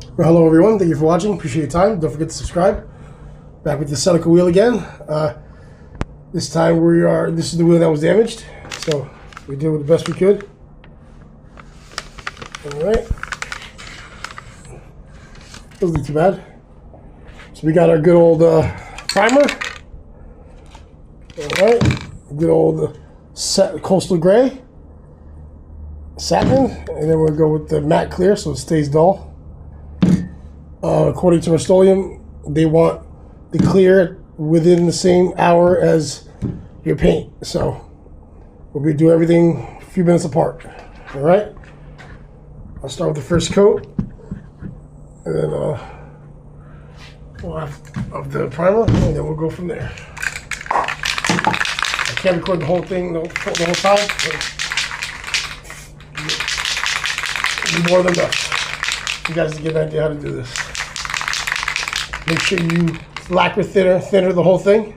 Well, hello everyone, thank you for watching, appreciate your time. Don't forget to subscribe. Back with the Seneca wheel again. This time this is the wheel that was damaged, so we did the best we could. Alright. Doesn't look too bad. So we got our good old primer. Alright. Good old coastal gray. Satin. And then we'll go with the matte clear so it stays dull. According to Rust-Oleum, they want the clear within the same hour as your paint. So we'll do everything a few minutes apart. All right. I'll start with the first coat, and then of the primer, and then we'll go from there. I can't record the whole thing the whole time. So more than enough. You guys get an idea how to do this. Make sure you lacquer thinner the whole thing.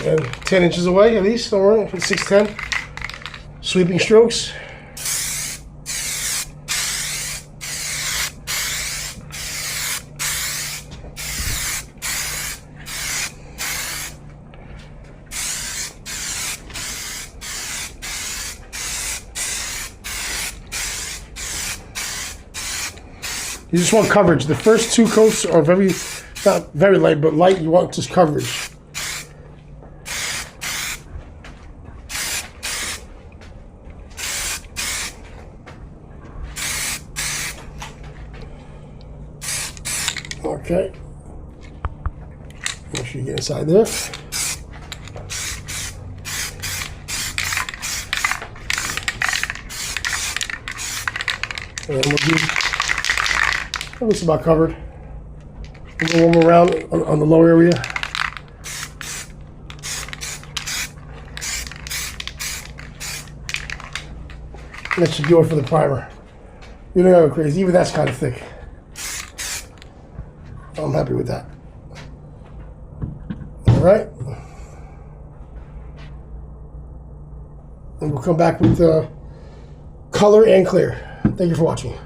And 10 inches away at least, don't worry, 6'10". Sweeping strokes. You just want coverage. The first two coats are not very light, but light. You want just coverage. Okay. Make sure you get inside there. And we'll do. Looks about covered. We'll go one more round on the low area. And that should do it for the primer. You don't go crazy. Even that's kind of thick. I'm happy with that. All right. And we'll come back with color and clear. Thank you for watching.